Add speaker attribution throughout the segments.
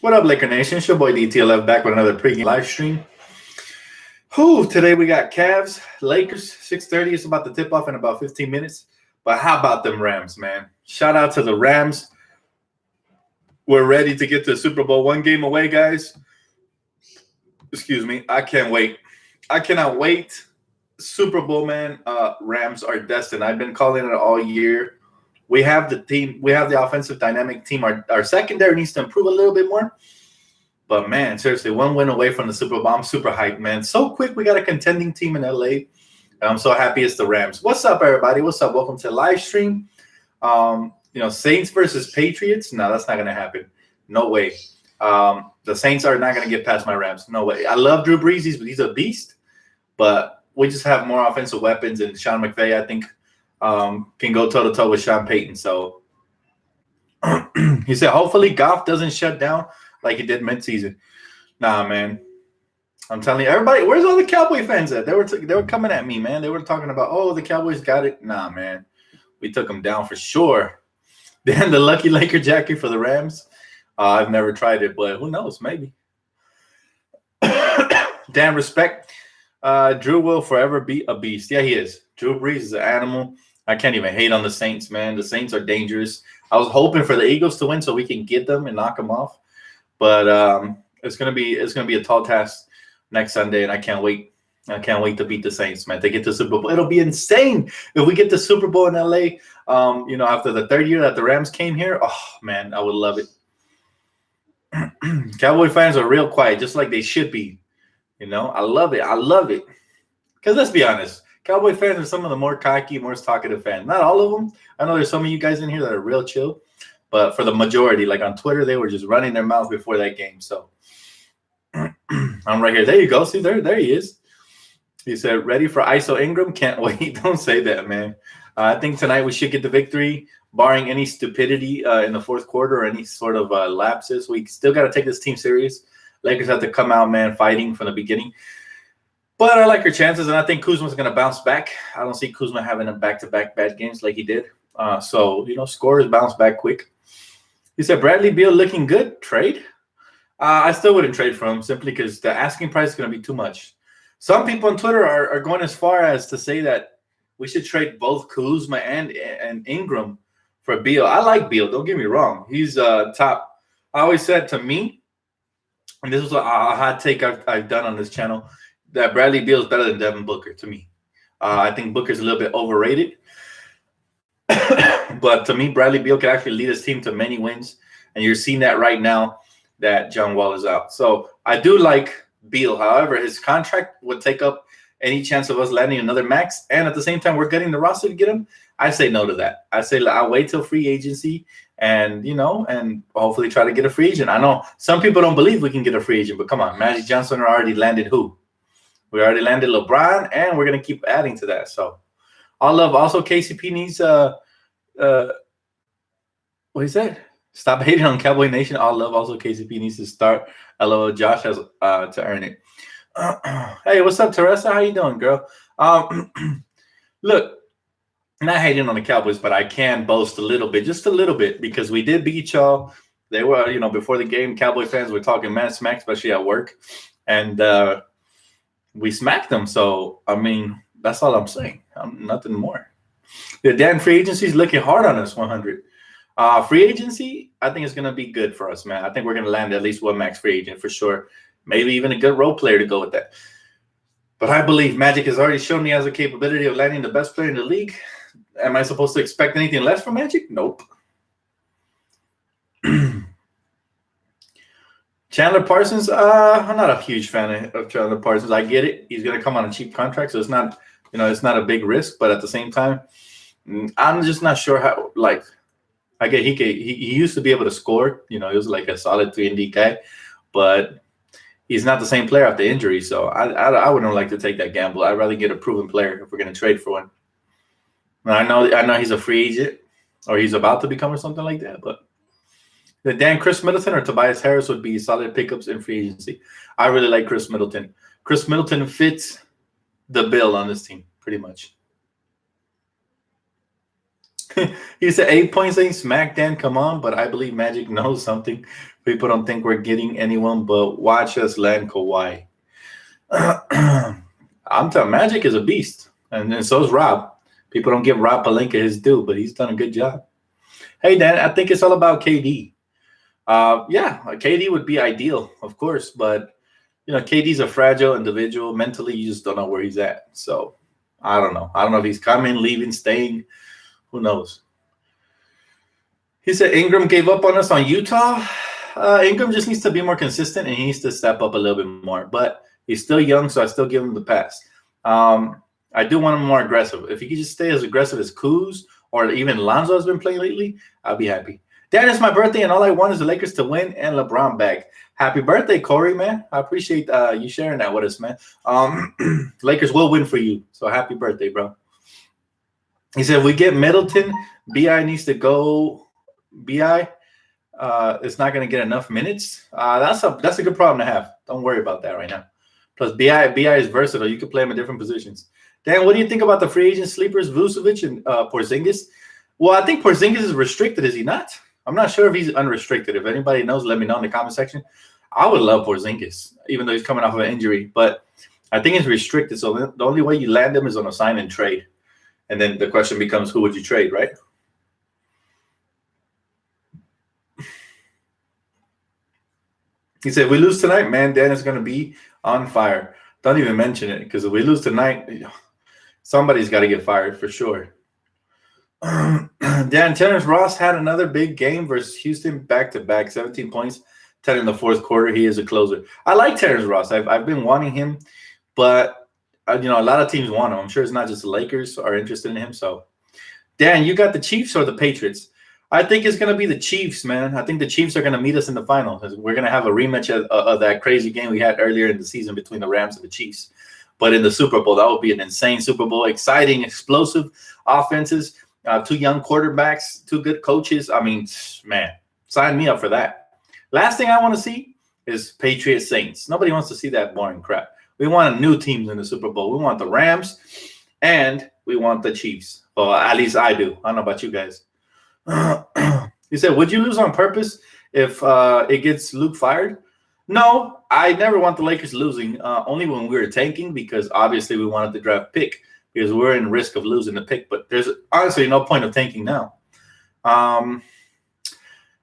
Speaker 1: What up, Laker Nation? It's your boy Dtlf back with another pregame live stream. Today we got Cavs, Lakers, 6:30. It's about to tip off in about 15 minutes. But how about them Rams, man? Shout out to the Rams. We're ready to get to the Super Bowl. One game away, guys. Excuse me. I can't wait. I cannot wait. Super Bowl, man. Rams are destined. I've been calling it all year. We have the team. We have the offensive dynamic team. Our secondary needs to improve a little bit more. But, man, seriously, one win away from the Super Bowl. I'm super hyped, man. So quick, we got a contending team in LA. And I'm so happy it's the Rams. What's up, everybody? What's up? Welcome to the live stream. Saints versus Patriots. No, that's not going to happen. No way. The Saints are not going to get past my Rams. No way. I love Drew Brees. He's a beast. But we just have more offensive weapons. And Sean McVay, I think, can go toe-to-toe with Sean Payton. So he said, hopefully Goff doesn't shut down like he did midseason. Nah, man. I'm telling you, everybody, where's all the Cowboy fans at? They were coming at me, man. They were talking about, oh, the Cowboys got it. Nah, man. We took them down for sure. Then the lucky Laker jacket for the Rams. I've never tried it, but who knows? Maybe. Damn respect. Drew will forever be a beast. Yeah, he is. Drew Brees is an animal. I can't even hate on the Saints, man. The Saints are dangerous. I was hoping for the Eagles to win so we can get them and knock them off. But it's gonna be a tall task next Sunday, and I can't wait. I can't wait to beat the Saints, man. To get the Super Bowl, it'll be insane if we get the Super Bowl in LA. After the third year that the Rams came here, oh man, I would love it. Cowboy fans are real quiet, just like they should be. I love it. I love it. Because let's be honest, Cowboy fans are some of the more cocky, more talkative fans. Not all of them. I know there's some of you guys in here that are real chill. But for the majority, like on Twitter, they were just running their mouth before that game. So I'm right here. There you go. See, there he is. He said, ready for ISO Ingram? Can't wait. Don't say that, man. I think tonight we should get the victory, barring any stupidity in the fourth quarter or any sort of lapses. We still got to take this team serious. Lakers have to come out, man, fighting from the beginning. But I like your chances, and I think Kuzma's going to bounce back. I don't see Kuzma having a back-to-back bad games like he did. Scorers bounce back quick. He said, Bradley Beal looking good. Trade? I still wouldn't trade for him simply because the asking price is going to be too much. Some people on Twitter are going as far as to say that we should trade both Kuzma and Ingram for Beal. I like Beal. Don't get me wrong. He's top. I always said to me, and this was a hot take I've done on this channel, that Bradley Beal is better than Devin Booker to me. I think Booker's a little bit overrated. But to me, Bradley Beal can actually lead his team to many wins. And you're seeing that right now that John Wall is out. So I do like Beal. However, his contract would take up any chance of us landing another max. And at the same time, we're getting the roster to get him. I say no to that. I say I'll wait till free agency and hopefully try to get a free agent. I know some people don't believe we can get a free agent, but come on, Magic Johnson already landed who? We already landed LeBron, and we're going to keep adding to that. So all love. Also, KCP needs what is that? Stop hating on Cowboy Nation. All love. Also, KCP needs to start. LOL. Josh has to earn it. Hey, what's up, Teresa? How you doing, girl? Look, not hating on the Cowboys, but I can boast a little bit, just a little bit, because we did beat y'all. They were, before the game, Cowboy fans were talking mad smack, especially at work, and we smacked them. So, I mean, that's all I'm saying. Nothing more. The damn free agency is looking hard on us, 100. Free agency, I think it's going to be good for us, man. I think we're going to land at least one max free agent for sure. Maybe even a good role player to go with that. But I believe Magic has already shown me has a capability of landing the best player in the league. Am I supposed to expect anything less from Magic? Nope. Chandler Parsons, I'm not a huge fan of Chandler Parsons. I get it. He's going to come on a cheap contract, so it's not, it's not a big risk. But at the same time, I'm just not sure how, I get he used to be able to score. He was like a solid 3-and-D guy, but he's not the same player after injury. So I wouldn't like to take that gamble. I'd rather get a proven player if we're going to trade for one. And I know he's a free agent or he's about to become or something like that, but the damn Chris Middleton or Tobias Harris would be solid pickups in free agency. I really like Chris Middleton. Chris Middleton fits the bill on this team pretty much. He said 8 points ain't smack, Dan. Come on, but I believe Magic knows something. People don't think we're getting anyone, but watch us land Kawhi. I'm telling Magic is a beast, and then so is Rob. People don't give Rob Pelinka his due, but he's done a good job. Hey, Dan, I think it's all about KD. Yeah, KD would be ideal, of course, but KD's a fragile individual. Mentally, you just don't know where he's at. So I don't know. I don't know if he's coming, leaving, staying. Who knows? He said Ingram gave up on us on Utah. Ingram just needs to be more consistent, and he needs to step up a little bit more. But he's still young, so I still give him the pass. I do want him more aggressive. If he could just stay as aggressive as Kuz or even Lonzo has been playing lately, I'll be happy. Dad, it's my birthday, and all I want is the Lakers to win and LeBron back. Happy birthday, Corey, man. I appreciate you sharing that with us, man. Lakers will win for you, so happy birthday, bro. He said, if we get Middleton, BI needs to go. BI is not going to get enough minutes. That's a good problem to have. Don't worry about that right now. Plus, BI is versatile. You can play him in different positions. Dan, what do you think about the free agent sleepers, Vucevic and Porzingis? Well, I think Porzingis is restricted, is he not? I'm not sure if he's unrestricted. If anybody knows, let me know in the comment section. I would love Porzingis, even though he's coming off of an injury. But I think it's restricted. So the only way you land him is on a sign and trade. And then the question becomes, who would you trade, right? He said, if we lose tonight, man, Dan is going to be on fire. Don't even mention it, because if we lose tonight, somebody's got to get fired for sure. Dan, Terrence Ross had another big game versus Houston back-to-back, 17 points, 10 in the fourth quarter. He is a closer. I like Terrence Ross. I've been wanting him, but a lot of teams want him. I'm sure it's not just the Lakers are interested in him. So, Dan, you got the Chiefs or the Patriots? I think it's going to be the Chiefs, man. I think the Chiefs are going to meet us in the final. We're going to have a rematch of that crazy game we had earlier in the season between the Rams and the Chiefs. But in the Super Bowl, that would be an insane Super Bowl. Exciting, explosive offenses, 2 young quarterbacks, 2 good coaches. I mean, man, sign me up for that. Last thing I want to see is Patriots Saints. Nobody wants to see that boring crap. We want new teams in the Super Bowl. We want the Rams, and we want the Chiefs. Well, at least I do. I don't know about you guys. He said, would you lose on purpose if it gets Luke fired? No, I never want the Lakers losing, only when we were tanking, because obviously we wanted the draft pick because we're in risk of losing the pick. But there's honestly no point of tanking now. I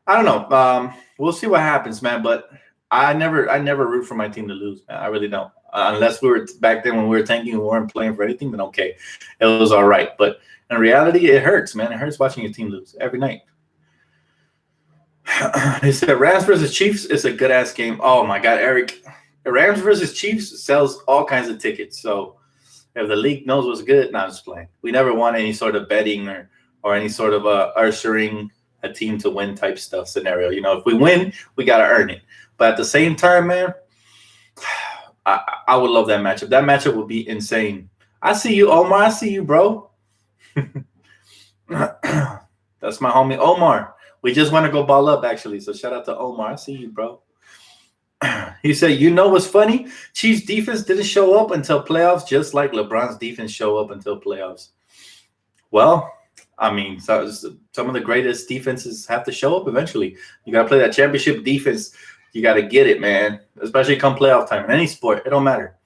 Speaker 1: don't know. We'll see what happens, man. But I never root for my team to lose, man. I really don't. Unless we were back then when we were tanking and we weren't playing for anything, then okay, it was all right. But in reality, it hurts, man. It hurts watching your team lose every night. He said, Rams versus Chiefs is a good-ass game. Oh, my God, Eric. Rams versus Chiefs sells all kinds of tickets. So if the league knows what's good, I'm just playing. We never want any sort of betting or any sort of ushering a team to win type stuff scenario. If we win, we got to earn it. But at the same time, man, I would love that matchup. That matchup would be insane. I see you, Omar. I see you, bro. That's my homie Omar. We just want to go ball up, actually. So shout out to Omar. I see you, bro. He said, what's funny? Chiefs defense didn't show up until playoffs, just like LeBron's defense show up until playoffs. Well, I mean, so some of the greatest defenses have to show up eventually. You got to play that championship defense. You got to get it, man, especially come playoff time. In any sport, it don't matter.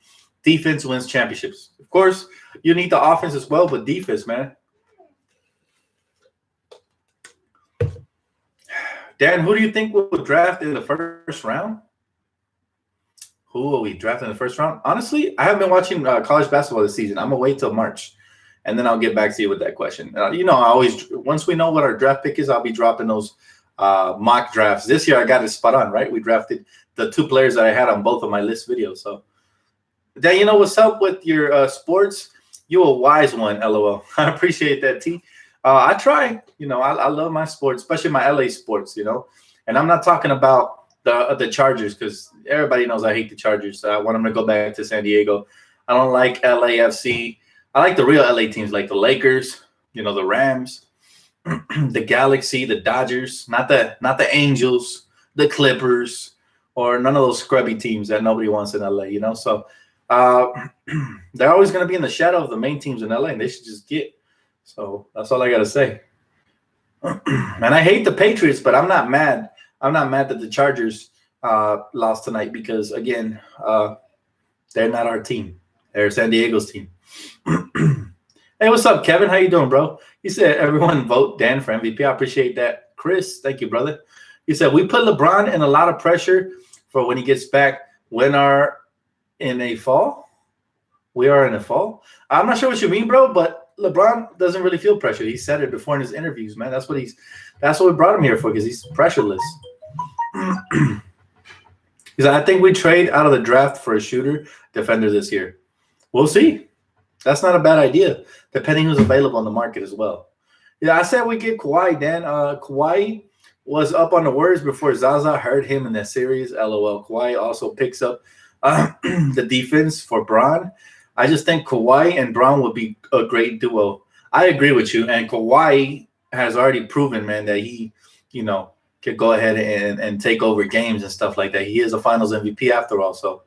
Speaker 1: Defense wins championships. Of course, you need the offense as well, but defense, man. Dan, who do you think will draft in the first round? Who will we draft in the first round? Honestly, I haven't been watching college basketball this season. I'm going to wait till March, and then I'll get back to you with that question. I always, once we know what our draft pick is, I'll be dropping those mock drafts. This year, I got it spot on, right? We drafted the 2 players that I had on both of my list videos. So, Dan, what's up with your sports? You a wise one, LOL. I appreciate that, T. I try. I love my sports, especially my LA sports, And I'm not talking about the Chargers, because everybody knows I hate the Chargers. I want them to go back to San Diego. I don't like LAFC. I like the real LA teams, like the Lakers, the Rams, the Galaxy, the Dodgers, not the Angels, the Clippers, or none of those scrubby teams that nobody wants in LA, So they're always going to be in the shadow of the main teams in LA, and they should just get. So that's all I got to say. And I hate the Patriots, but I'm not mad. I'm not mad that the Chargers lost tonight because, again, they're not our team. They're San Diego's team. Hey, what's up, Kevin? How you doing, bro? He said, everyone vote Dan for MVP. I appreciate that. Chris, thank you, brother. He said, we put LeBron in a lot of pressure for when he gets back. When are in a fall? We are in a fall. I'm not sure what you mean, bro, but LeBron doesn't really feel pressure. He said it before in his interviews, man. That's what we brought him here for, because he's pressureless. He said, I think we trade out of the draft for a shooter defender this year. We'll see. That's not a bad idea, depending who's available on the market as well. Yeah, I said we get Kawhi, Dan. Kawhi was up on the Warriors before Zaza hurt him in that series. LOL. Kawhi also picks up the defense for Bron. I just think Kawhi and Bron would be a great duo. I agree with you. And Kawhi has already proven, man, that he, could go ahead and take over games and stuff like that. He is a Finals MVP after all. So,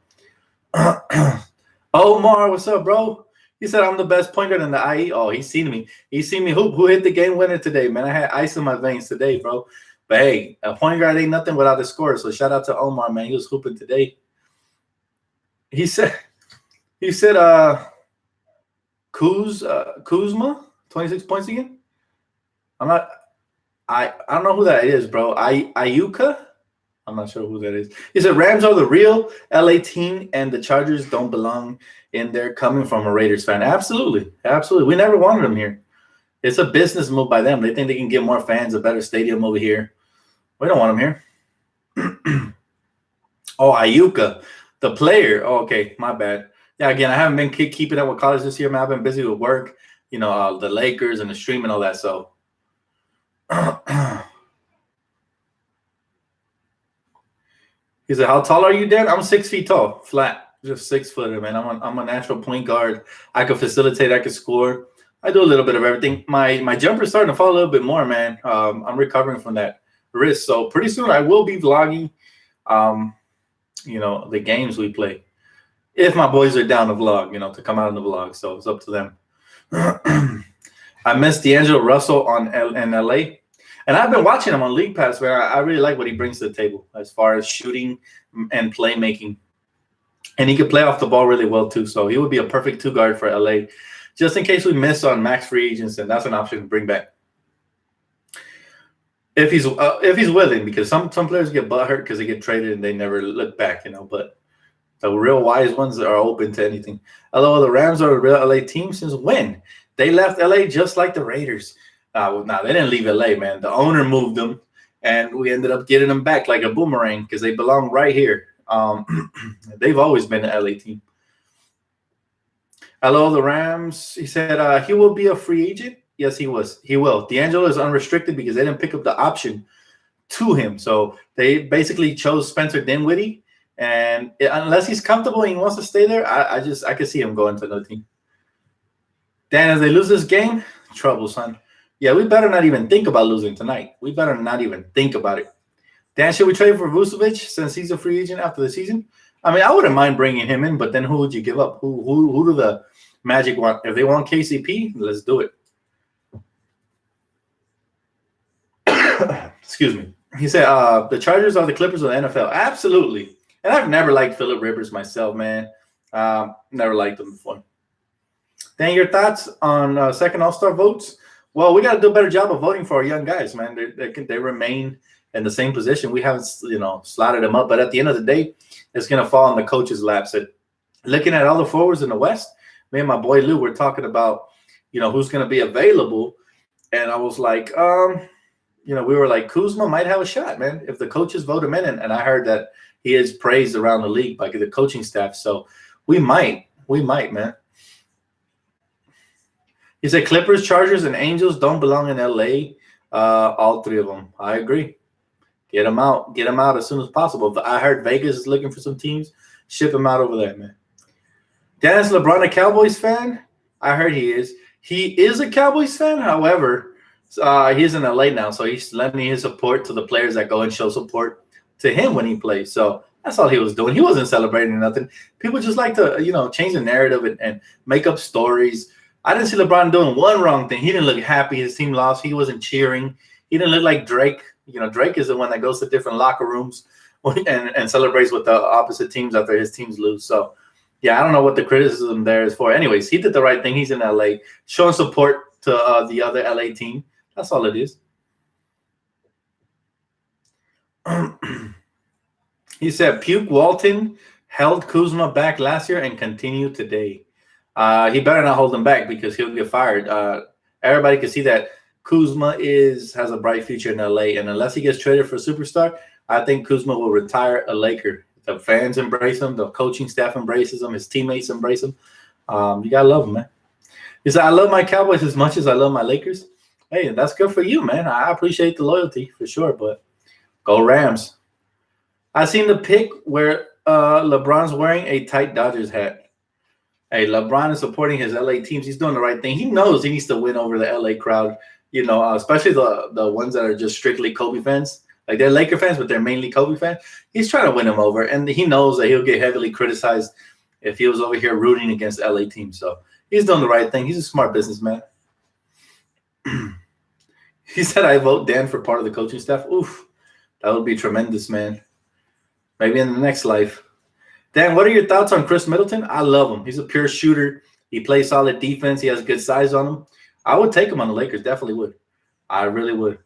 Speaker 1: Omar, what's up, bro? He said I'm the best pointer in the IE. Oh, he's seen me. He's seen me hoop. Who hit the game winner today, man? I had ice in my veins today, bro. But hey, a point guard ain't nothing without a score. So shout out to Omar, man. He was hooping today. He said Kuzma, 26 points again. I don't know who that is, bro. Ayuka? I'm not sure who that is. He said Rams are the real LA team and the Chargers don't belong in there, coming from a Raiders fan. Absolutely. Absolutely. We never wanted them here. It's a business move by them. They think they can get more fans, a better stadium over here. We don't want them here. Oh, Ayuka, the player. Oh, okay, my bad. Yeah, again, I haven't been keeping up with college this year, man. I've been busy with work, the Lakers and the stream and all that. So, he said, how tall are you, Dan? I'm 6 feet tall, flat, just 6 footer, man. I'm a natural point guard. I can facilitate. I can score. I do a little bit of everything. My jumper's starting to fall a little bit more, man. I'm recovering from that wrist. So pretty soon I will be vlogging, the games we play. If my boys are down to vlog, to come out in the vlog. So it's up to them. I miss D'Angelo Russell in LA. And I've been watching him on League Pass, man. I really like what he brings to the table as far as shooting and playmaking. And he could play off the ball really well, too. So he would be a perfect two guard for LA. Just in case we miss on max free agents, and that's an option to bring back. If he's willing, because some players get butthurt because they get traded and they never look back, But the real wise ones are open to anything. Hello, the Rams are a real LA team since when? They left LA just like the Raiders. They didn't leave LA, man. The owner moved them, and we ended up getting them back like a boomerang because they belong right here. They've always been an LA team. Hello, the Rams. He said he will be a free agent. Yes, he will. D'Angelo is unrestricted because they didn't pick up the option to him. So they basically chose Spencer Dinwiddie. And unless he's comfortable and he wants to stay there, I could see him going to another team. Dan, as they lose this game, trouble, son. Yeah, we better not even think about losing tonight. We better not even think about it. Dan, should we trade for Vucevic since he's a free agent after the season? I mean, I wouldn't mind bringing him in, but then who would you give up? Who do the Magic want? If they want KCP, let's do it. Excuse me. He said the Chargers are the Clippers of the NFL. Absolutely. And I've never liked Phillip Rivers myself, man. Never liked him before. Dan, your thoughts on second All-Star votes? Well, we got to do a better job of voting for our young guys, man. They remain in the same position. We haven't, slotted them up. But at the end of the day, it's going to fall on the coach's laps. Looking at all the forwards in the West, me and my boy Lou were talking about, who's going to be available. And I was like, we were like, Kuzma might have a shot, man, if the coaches vote him in. And I heard that he is praised around the league by the coaching staff. So we might, man. He said Clippers, Chargers, and Angels don't belong in LA. All three of them. I agree. Get them out. Get them out as soon as possible. I heard Vegas is looking for some teams. Ship them out over there, man. Dennis LeBron, a Cowboys fan? I heard he is. He is a Cowboys fan. However, he's in LA now, so he's lending his support to the players that go and show support to him when he plays. So that's all he was doing. He wasn't celebrating nothing. People just like to, change the narrative and make up stories. I didn't see LeBron doing one wrong thing. He didn't look happy his team lost. He wasn't cheering. He He didn't look like Drake. Drake is the one that goes to different locker rooms and celebrates with the opposite teams after his teams lose. So, yeah, I don't know what the criticism there is for. Anyways, he did the right thing. He's in LA, showing support to the other LA team. That's all it is. He said Puke Walton held Kuzma back last year and continued today. He better not hold him back because he'll get fired. Everybody can see that Kuzma has a bright future in LA, and unless he gets traded for a superstar, I think Kuzma will retire a Laker. The fans embrace him, the coaching staff embraces him, his teammates embrace him. You gotta love him, man. He said, "I love my Cowboys as much as I love my Lakers." Hey, that's good for you, man. I appreciate the loyalty for sure, but go Rams. I seen the pic where LeBron's wearing a tight Dodgers hat. Hey, LeBron is supporting his LA teams. He's doing the right thing. He knows he needs to win over the LA crowd, especially the ones that are just strictly Kobe fans. Like, they're Laker fans, but they're mainly Kobe fans. He's trying to win them over, and he knows that he'll get heavily criticized if he was over here rooting against LA teams. So he's doing the right thing. He's a smart businessman. He said, "I vote Dan for part of the coaching staff." Oof, that would be tremendous, man. Maybe in the next life. Dan, what are your thoughts on Chris Middleton? I love him. He's a pure shooter. He plays solid defense. He has good size on him. I would take him on the Lakers. Definitely would. I really would.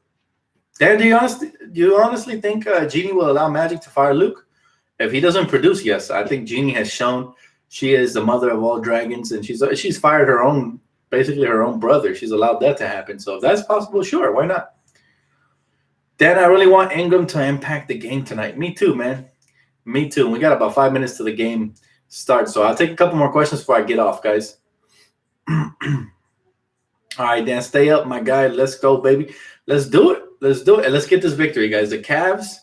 Speaker 1: Dan, do you honestly think Jeannie will allow Magic to fire Luke? If he doesn't produce, yes. I think Jeannie has shown she is the mother of all dragons, and she's fired basically her own brother. She's allowed that to happen. So if that's possible, sure, why not? Dan, I really want Ingram to impact the game tonight. Me too, man. Me too. We got about 5 minutes to the game start, so I'll take a couple more questions before I get off, guys. All right, Dan, stay up, my guy. Let's go, baby. Let's do it. Let's do it, and let's get this victory, guys. The Cavs,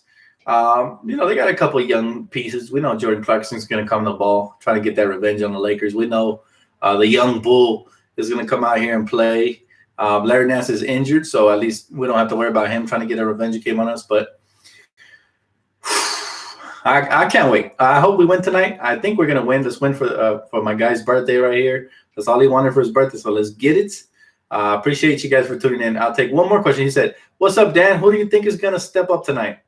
Speaker 1: they got a couple of young pieces. We know Jordan Clarkson's going to come to the ball, trying to get that revenge on the Lakers. We know the young bull is going to come out here and play. Larry Nance is injured, so at least we don't have to worry about him trying to get a revenge game on us, but I can't wait. I hope we win tonight. I think we're going to win. Let's win for my guy's birthday right here. That's all he wanted for his birthday, so let's get it. Appreciate you guys for tuning in. I'll take one more question. He said, "What's up, Dan? Who do you think is going to step up tonight?"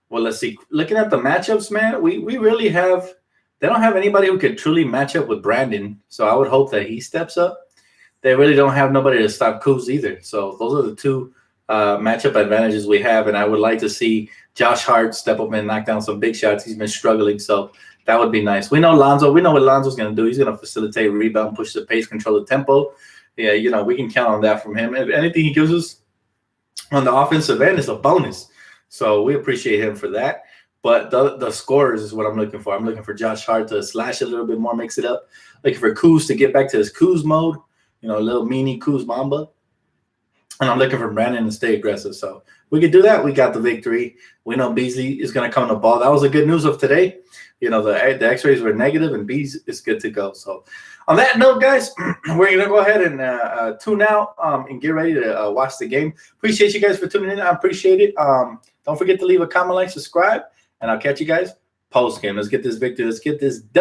Speaker 1: Well, let's see. Looking at the matchups, man, we really have – they don't have anybody who could truly match up with Brandon, so I would hope that he steps up. They really don't have nobody to stop Kuz either. So those are the two matchup advantages we have, and I would like to see Josh Hart step up and knock down some big shots. He's been struggling, so that would be nice. We know Lonzo. We know what Lonzo's going to do. He's going to facilitate, rebound, push the pace, control the tempo. Yeah, we can count on that from him. If anything he gives us on the offensive end is a bonus. So we appreciate him for that. But the scorers is what I'm looking for. I'm looking for Josh Hart to slash a little bit more, mix it up. Looking for Kuz to get back to his Kuz mode, a little mini Kuz Mamba. And I'm looking for Brandon to stay aggressive. So we could do that. We got the victory. We know Beasley is going to come to the ball. That was the good news of today. The x-rays were negative, and Bees is good to go. So on that note, guys, we're going to go ahead and tune out and get ready to watch the game. Appreciate you guys for tuning in. I appreciate it. Don't forget to leave a comment, like, subscribe, and I'll catch you guys post-game. Let's get this victory. Let's get this done.